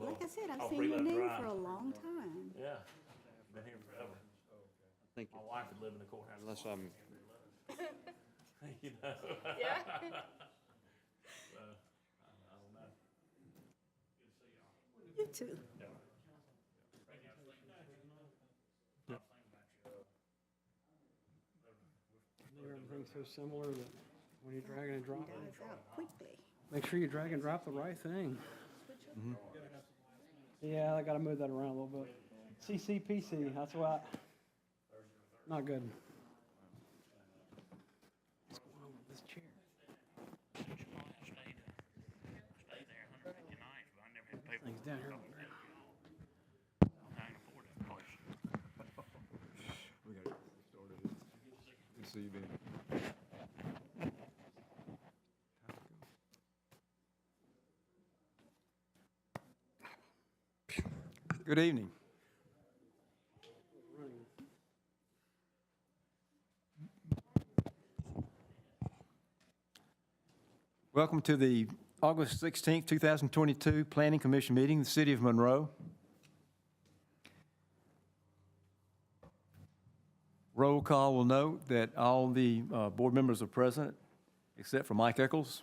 Like I said, I've off seen your Freeland name Drive. for a long time. Yeah, been here forever. I think My wife would live in the courthouse. unless I'm, You know? Yeah. So, I don't know. You too. Everything's so similar that when you drag and drop Got it, us out quickly. make sure you drag and drop the right thing. Yeah, I gotta move that around a little bit. CCPC, that's what, not good. What's going on with this chair? Things down here. we got it started. Good to see you, Ben. Good evening. Welcome to the August 16th, 2022 Planning Commission meeting, in the City of Monroe. Roll call will note that all the board members are present, except for Mike Eccles.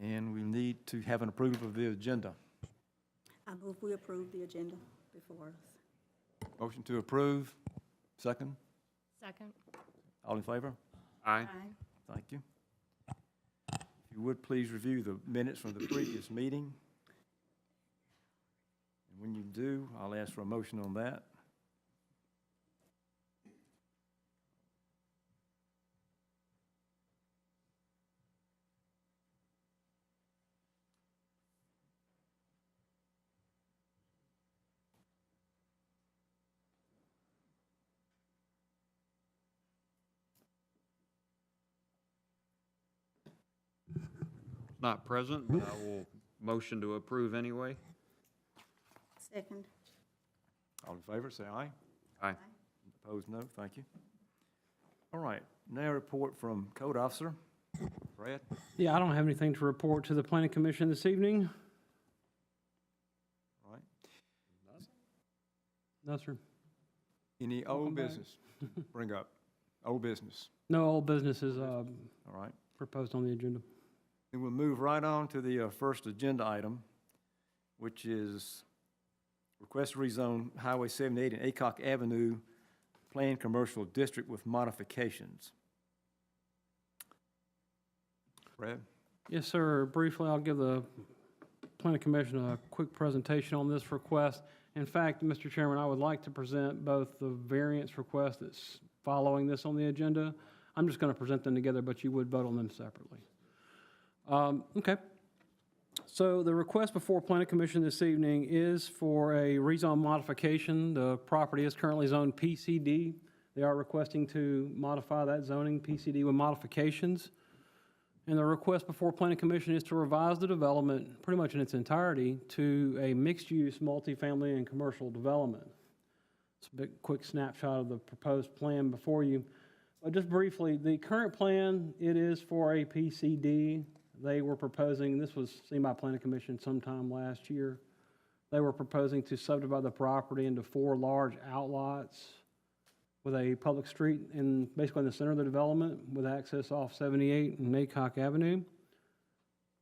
And we need to have an approval of the agenda. I move we approve the agenda before us. Motion to approve. Second. Second. All in favor? Aye. Thank you. If you would, please review the minutes from the previous meeting. And when you do, I'll ask for a motion on that. Not present, but I will motion to approve anyway. Second. All in favor, say aye. Aye. Opposed, no. Thank you. All right, now a report from Code Officer. Brad? Yeah, I don't have anything to report to the Planning Commission this evening. All right. No, sir. Any Welcome old back. business? Bring up. Old business. No old business is All right. proposed on the agenda. Then we'll move right on to the first agenda item, which is request to rezone Highway 78 and Acock Avenue Planned Commercial District with modifications. Brad? Yes, sir. Briefly, I'll give the Planning Commission a quick presentation on this request. In fact, Mr. Chairman, I would like to present both the variance request that's following this on the agenda. I'm just going to present them together, but you would vote on them separately. Okay. So the request before Planning Commission this evening is for a rezone modification. The property is currently zoned PCD. They are requesting to modify that zoning PCD with modifications. And the request before Planning Commission is to revise the development pretty much in its entirety to a mixed-use multifamily and commercial development. It's a big, quick snapshot of the proposed plan before you. But just briefly, the current plan, it is for a PCD. They were proposing, this was seen by Planning Commission sometime last year, they were proposing to subdivide the property into 4 large outlots with a public street basically in the center of the development with access off 78 and Acock Avenue.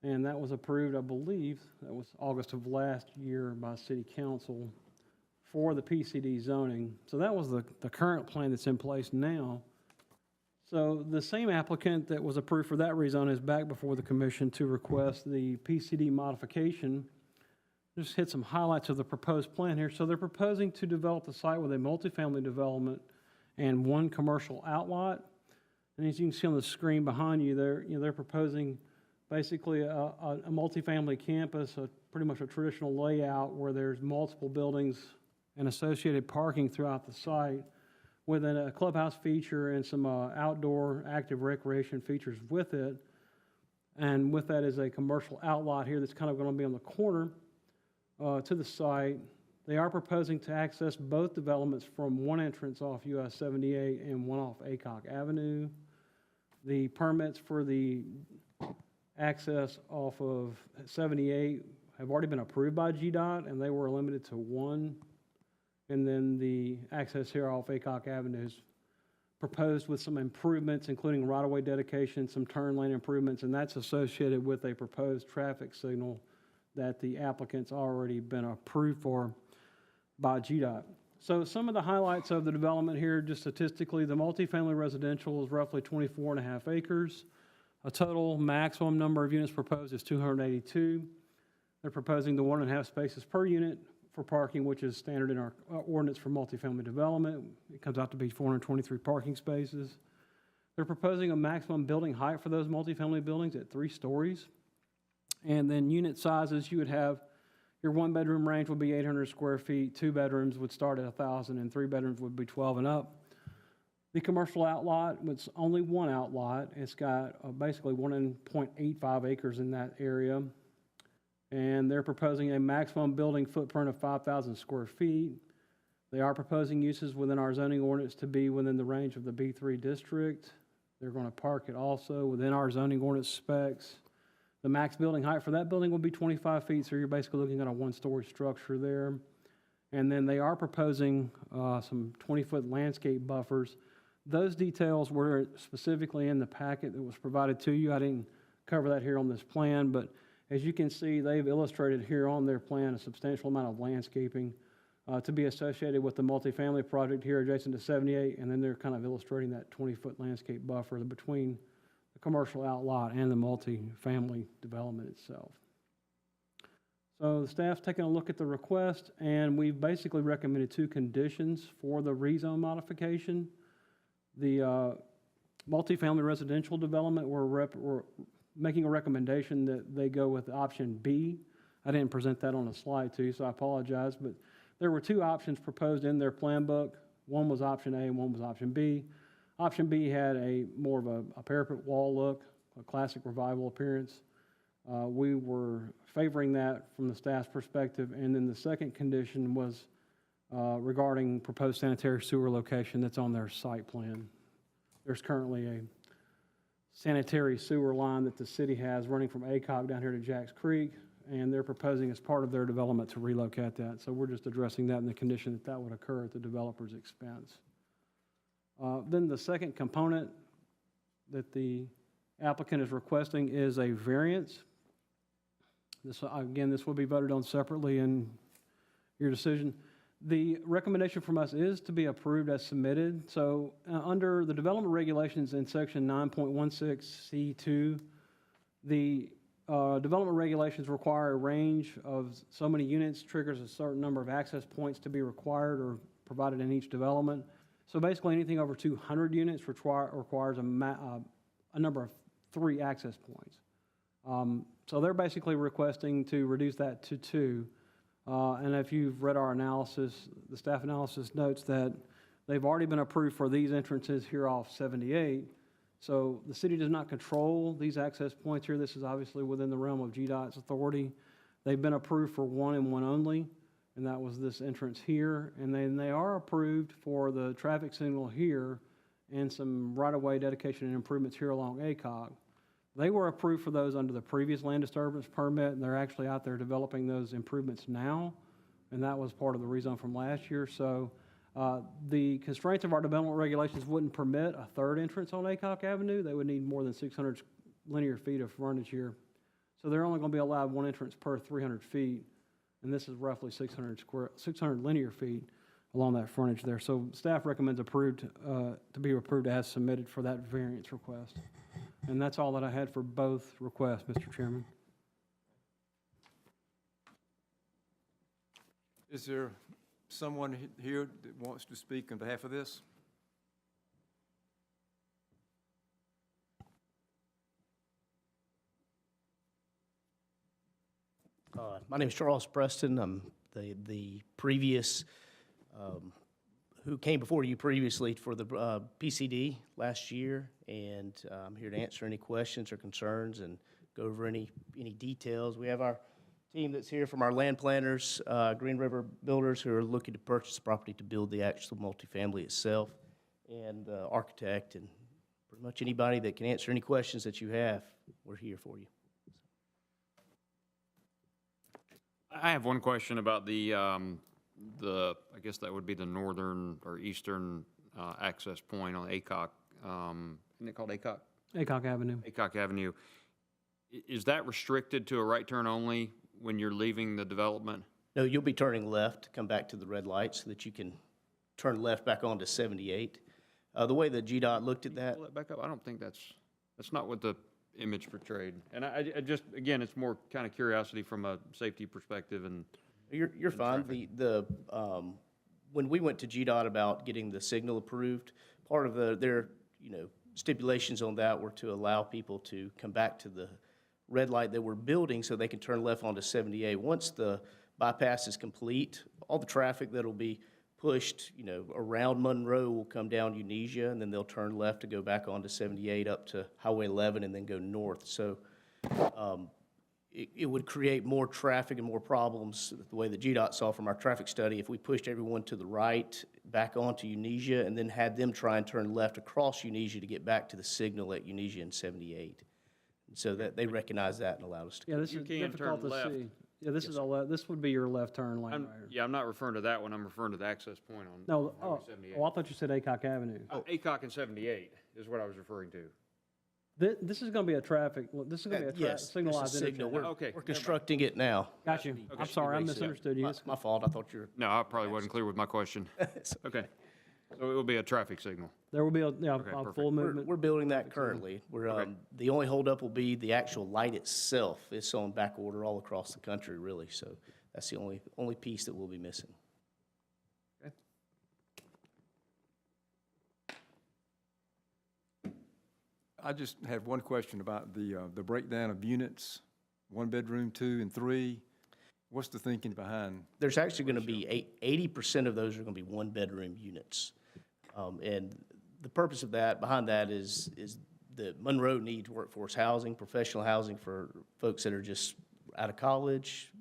And that was approved, I believe, that was August of last year by City Council for the PCD zoning. So that was the current plan that's in place now. So the same applicant that was approved for that rezone is back before the commission to request the PCD modification. Just hit some highlights of the proposed plan here. So they're proposing to develop the site with a multifamily development and 1 commercial outlot. And as you can see on the screen behind you, they're proposing basically a multifamily campus, pretty much a traditional layout where there's multiple buildings and associated parking throughout the site, with a clubhouse feature and some outdoor active recreation features with it. And with that is a commercial outlot here that's kind of going to be on the corner to the site. They are proposing to access both developments from one entrance off US 78 and one off Acock Avenue. The permits for the access off of 78 have already been approved by GDOT, and they were limited to one. And then the access here off Acock Avenue is proposed with some improvements, including right-of-way dedication, some turn lane improvements, and that's associated with a proposed traffic signal that the applicant's already been approved for by GDOT. So some of the highlights of the development here, just statistically, the multifamily residential is roughly 24.5 acres. A total maximum number of units proposed is 282. They're proposing the 1.5 spaces per unit for parking, which is standard in our ordinance for multifamily development. It comes out to be 423 parking spaces. They're proposing a maximum building height for those multifamily buildings at 3 stories. And then unit sizes, you would have, your 1-bedroom range would be 800 square feet, 2 bedrooms would start at 1,000, and 3 bedrooms would be 12 and up. The commercial outlot, it's only one outlot. It's got basically 1.85 acres in that area. And they're proposing a maximum building footprint of 5,000 square feet. They are proposing uses within our zoning ordinance to be within the range of the B3 district. They're going to park it also within our zoning ordinance specs. The max building height for that building will be 25 feet, so you're basically looking at a 1-story structure there. And then they are proposing some 20-foot landscape buffers. Those details were specifically in the packet that was provided to you. I didn't cover that here on this plan, but as you can see, they've illustrated here on their plan a substantial amount of landscaping to be associated with the multifamily project here adjacent to 78, and then they're kind of illustrating that 20-foot landscape buffer between the commercial outlot and the multifamily development itself. So the staff's taking a look at the request, and we've basically recommended 2 conditions for the rezone modification. The multifamily residential development, we're making a recommendation that they go with option B. I didn't present that on a slide to you, so I apologize, but there were 2 options proposed in their plan book. One was option A and one was option B. Option B had more of a parapet wall look, a classic revival appearance. We were favoring that from the staff's perspective, and then the second condition was regarding proposed sanitary sewer location that's on their site plan. There's currently a sanitary sewer line that the city has running from Acock down here to Jacks Creek, and they're proposing as part of their development to relocate that. So we're just addressing that in the condition that that would occur at the developer's expense. Then the second component that the applicant is requesting is a variance. This will be voted on separately in your decision. The recommendation from us is to be approved as submitted. So under the development regulations in section 9.16C2, the development regulations require a range of so many units, triggers a certain number of access points to be required or provided in each development. So basically anything over 200 units requires a number of 3 access points. So they're basically requesting to reduce that to 2. And if you've read our analysis, the staff analysis notes that they've already been approved for these entrances here off 78. So the city does not control these access points here. This is obviously within the realm of GDOT's authority. They've been approved for 1 and 1 only, and that was this entrance here. And then they are approved for the traffic signal here and some right-of-way dedication and improvements here along Acock. They were approved for those under the previous land disturbance permit, and they're actually out there developing those improvements now, and that was part of the rezone from last year. So the constraints of our development regulations wouldn't permit a 3rd entrance on Acock Avenue. They would need more than 600 linear feet of frontage here. So they're only going to be allowed 1 entrance per 300 feet, and this is roughly 600 linear feet along that frontage there. So staff recommends to be approved as submitted for that variance request. And that's all that I had for both requests, Mr. Chairman. Is there someone here that wants to speak on behalf of this? My name is Charles Preston. I'm the previous, who came before you previously for the PCD last year, and I'm here to answer any questions or concerns and go over any details. We have our team that's here from our land planners, Green River Builders, who are looking to purchase the property to build the actual multifamily itself, and the architect, and pretty much anybody that can answer any questions that you have, we're here for you. I have one question about I guess that would be the northern or eastern access point on ACOC. Isn't it called ACOC? Acock Avenue. ACOC Avenue. Is that restricted to a right turn only when you're leaving the development? No, you'll be turning left to come back to the red light so that you can turn left back onto 78. The way that GDOT looked at that, Pull that back up? I don't think that's not what the image portrayed. And I just, again, it's more kind of curiosity from a safety perspective and. you're fine. When we went to GDOT about getting the signal approved, part of their stipulations on that were to allow people to come back to the red light that we're building so they can turn left onto 78. Once the bypass is complete, all the traffic that'll be pushed, around Monroe will come down Unesia, and then they'll turn left to go back onto 78 up to Highway 11 and then go north. So it would create more traffic and more problems, the way that GDOT saw from our traffic study, if we pushed everyone to the right, back onto Unesia, and then had them try and turn left across Unesia to get back to the signal at Unesia and 78. And so that they recognized that and allowed us to. Yeah, this You is can difficult turn to left. see. Yeah, this is all, this would be your left turn lane right here. Yeah, I'm not referring to that one. I'm referring to the access point on No, Highway oh, 78. I thought you said Acock Avenue. ACOC and 78 is what I was referring to. This is gonna be a traffic, this is gonna be a Yes, signalized it's a signal. interchange. Okay, We're never mind. constructing it now. Got you. I'm sorry, I misunderstood you. My fault, I thought you were. No, I probably wasn't clear with my question. Okay. So it will be a traffic signal. There will be a perfect. full movement. We're building that currently. The only holdup will be the actual light itself. It's on back order all across the country, really, so that's the only piece that we'll be missing. I just have one question about the breakdown of units, 1 bedroom, 2 and 3. What's the thinking behind? There's actually going to be 80% of those are going to be one-bedroom units. And the purpose of that, behind that is that Monroe needs workforce housing, professional housing for folks that are just out of college,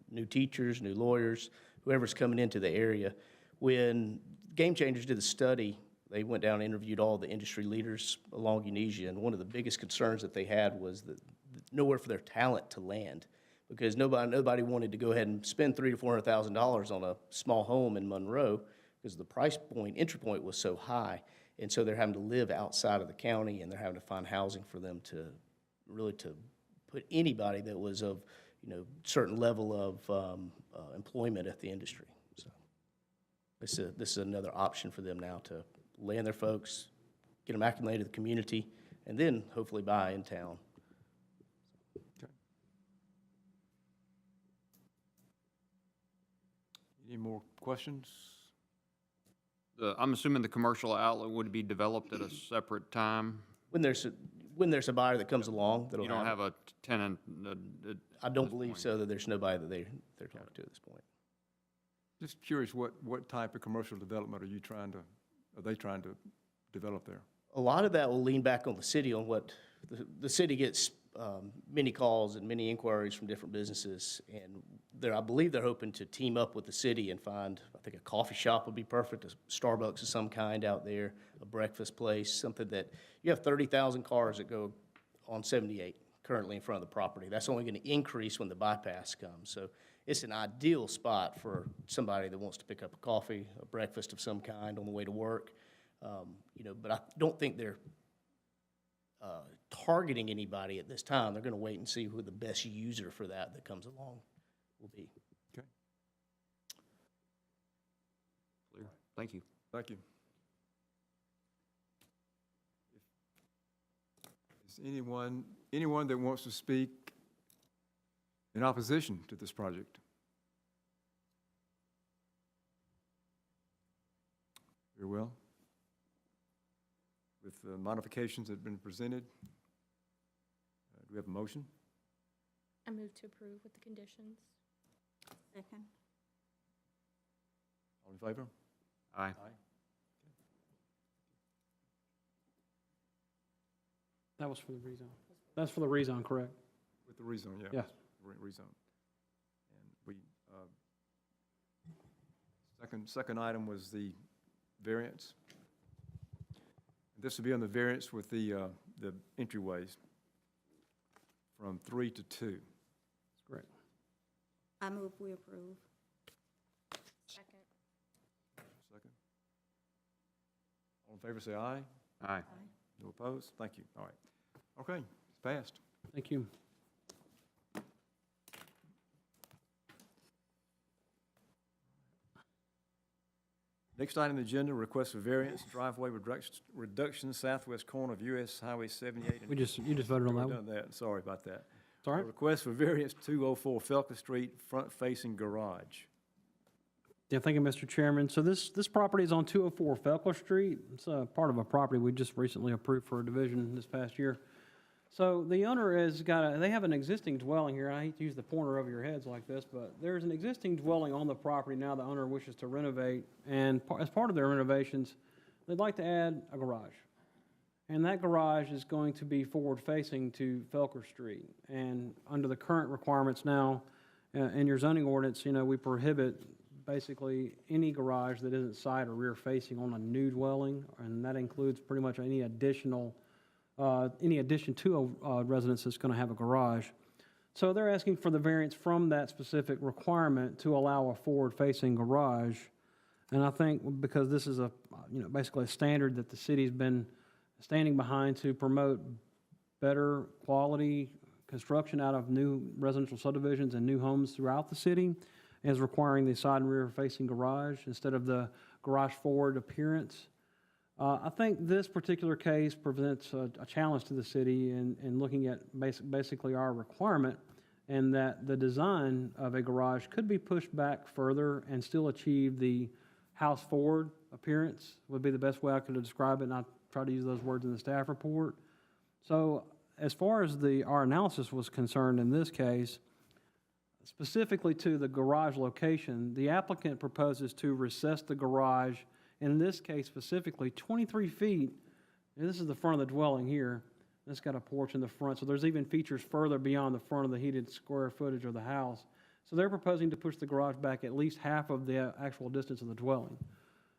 new teachers, new lawyers, whoever's coming into the area. When Game Changers did the study, they went down and interviewed all the industry leaders along Unesia, and one of the biggest concerns that they had was that nowhere for their talent to land, because nobody wanted to go ahead and spend $300,000 to $400,000 on a small home in Monroe because the price point, entry point was so high, and so they're having to live outside of the county, and they're having to find housing for them to really to put anybody that was of certain level of employment at the industry. So this is another option for them now to land their folks, get them acclimated to the community, and then hopefully buy in town. Any more questions? I'm assuming the commercial outlet would be developed at a separate time? When there's a buyer that comes along that'll You don't have a tenant? I don't believe so, that there's nobody that they're talking to at this point. Just curious, what type of commercial development are they trying to develop there? A lot of that will lean back on the city, on what the city gets many calls and many inquiries from different businesses, and I believe they're hoping to team up with the city and find, I think a coffee shop would be perfect, a Starbucks of some kind out there, a breakfast place, something that, you have 30,000 cars that go on 78 currently in front of the property. That's only going to increase when the bypass comes. So it's an ideal spot for somebody that wants to pick up a coffee, a breakfast of some kind on the way to work. But I don't think they're targeting anybody at this time. They're going to wait and see who the best user for that comes along will be. Okay, Clear. Thank you. thank you. Is anyone that wants to speak in opposition to this project? Very well. With the modifications that have been presented, do we have a motion? I move to approve with the conditions. Second. All in favor? Aye. That was for the rezone. That's for the rezone, correct? With the rezone, yeah. Yes. Rezone. And second item was the variance. This will be on the variance with the entryways from 3 to 2. That's correct. I move we approve. Second. Second. All in favor, say aye. Aye. No opposed? Thank you. All right. Okay, it's passed. Thank you. Next item on the agenda, request for variance, driveway reduction, southwest corner of US Highway 78. and- You just voted on that We've one. done that, sorry about that. It's all right. A request for variance, 204 Felker Street, front-facing garage. Yeah, thank you, Mr. Chairman. So this property is on 204 Felker Street. It's part of a property we just recently approved for a division this past year. So the owner they have an existing dwelling here. I hate to use the pointer over your heads like this, but there's an existing dwelling on the property now the owner wishes to renovate. And as part of their renovations, they'd like to add a garage. And that garage is going to be forward-facing to Felker Street. And under the current requirements now, in your zoning ordinance, we prohibit basically any garage that isn't side or rear-facing on a new dwelling, and that includes pretty much any addition to a residence that's going to have a garage. So they're asking for the variance from that specific requirement to allow a forward-facing garage. And I think because this is basically a standard that the city's been standing behind to promote better quality construction out of new residential subdivisions and new homes throughout the city, is requiring the side and rear-facing garage instead of the garage-forward appearance. I think this particular case presents a challenge to the city in looking at basically our requirement, and that the design of a garage could be pushed back further and still achieve the house-forward appearance, would be the best way I could describe it, and I try to use those words in the staff report. So as far as our analysis was concerned in this case, specifically to the garage location, the applicant proposes to recess the garage, in this case specifically, 23 feet. And this is the front of the dwelling here. It's got a porch in the front, so there's even features further beyond the front of the heated square footage of the house. So they're proposing to push the garage back at least half of the actual distance of the dwelling.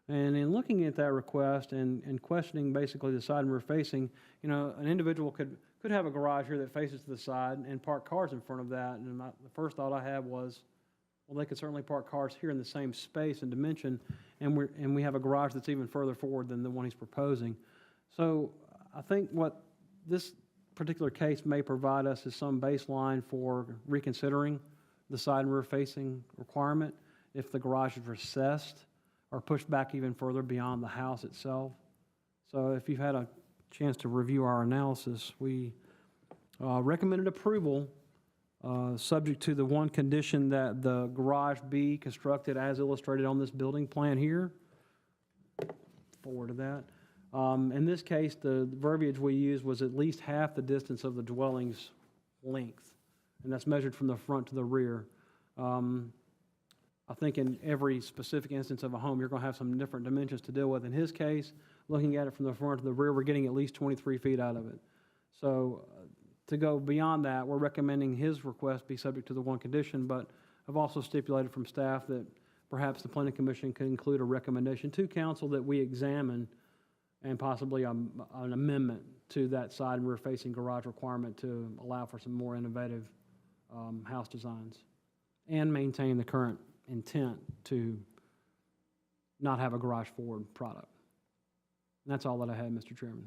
And in looking at that request and questioning basically the side and rear facing, an individual could have a garage here that faces to the side and park cars in front of that. And the first thought I had was, well, they could certainly park cars here in the same space and dimension, and we have a garage that's even further forward than the one he's proposing. So I think what this particular case may provide us is some baseline for reconsidering the side and rear facing requirement if the garage is recessed or pushed back even further beyond the house itself. So if you've had a chance to review our analysis, we recommended approval subject to the one condition that the garage be constructed as illustrated on this building plan here. Forward to that. In this case, the verbiage we used was at least half the distance of the dwelling's length, and that's measured from the front to the rear. I think in every specific instance of a home, you're going to have some different dimensions to deal with. In his case, looking at it from the front to the rear, we're getting at least 23 feet out of it. So to go beyond that, we're recommending his request be subject to the one condition, but I've also stipulated from staff that perhaps the planning commission could include a recommendation to council that we examine and possibly an amendment to that side and rear facing garage requirement to allow for some more innovative house designs and maintain the current intent to not have a garage forward product. And that's all that I had, Mr. Chairman.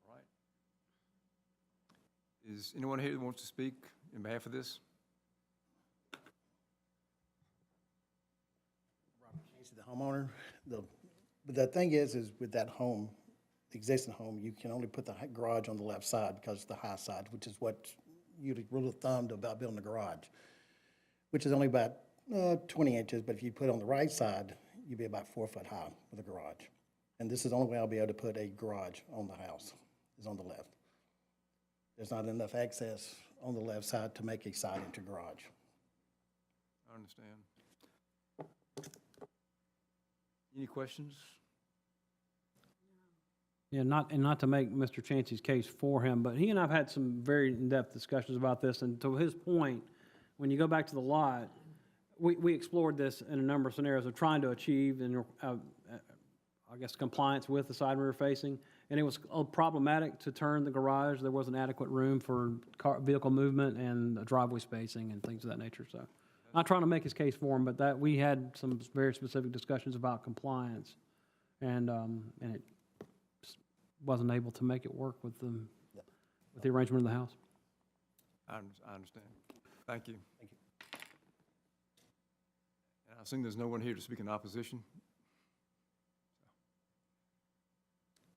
All right. Is anyone here that wants to speak in behalf of this? Robert Casey, the homeowner. But the thing is with that home, the existing home, you can only put the garage on the left side because it's the high side, which is what you rule of thumb about building a garage, which is only about 20 inches, but if you put it on the right side, you'd be about 4 foot high with a garage. And this is the only way I'll be able to put a garage on the house, is on the left. There's not enough access on the left side to make a side entry garage. I understand. Any questions? Yeah, not to make Mr. Chancey's case for him, but he and I have had some very in-depth discussions about this, and to his point, when you go back to the lot, we explored this in a number of scenarios of trying to achieve, and I guess, compliance with the side and rear facing. And it was problematic to turn the garage. There wasn't adequate room for vehicle movement and driveway spacing and things of that nature, so. Not trying to make his case for him, but that, we had some very specific discussions about compliance, and it wasn't able to make it work with the arrangement of the house. I understand. Thank you. Thank you. And I assume there's no one here to speak in opposition?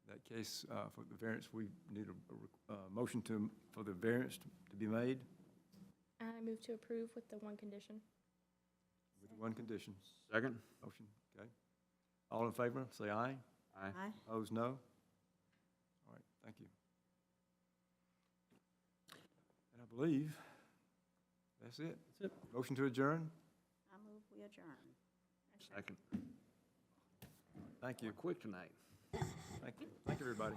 In that case, for the variance, we need a motion for the variance to be made I move to approve with the one condition. with one condition. Second? Motion, okay. All in favor, say aye. Aye. Aye. Opposed, no. All right, thank you. And I believe that's it. That's Motion to adjourn? I move we adjourn. Second. Thank you. Quick tonight. Thank you. Thank you, everybody.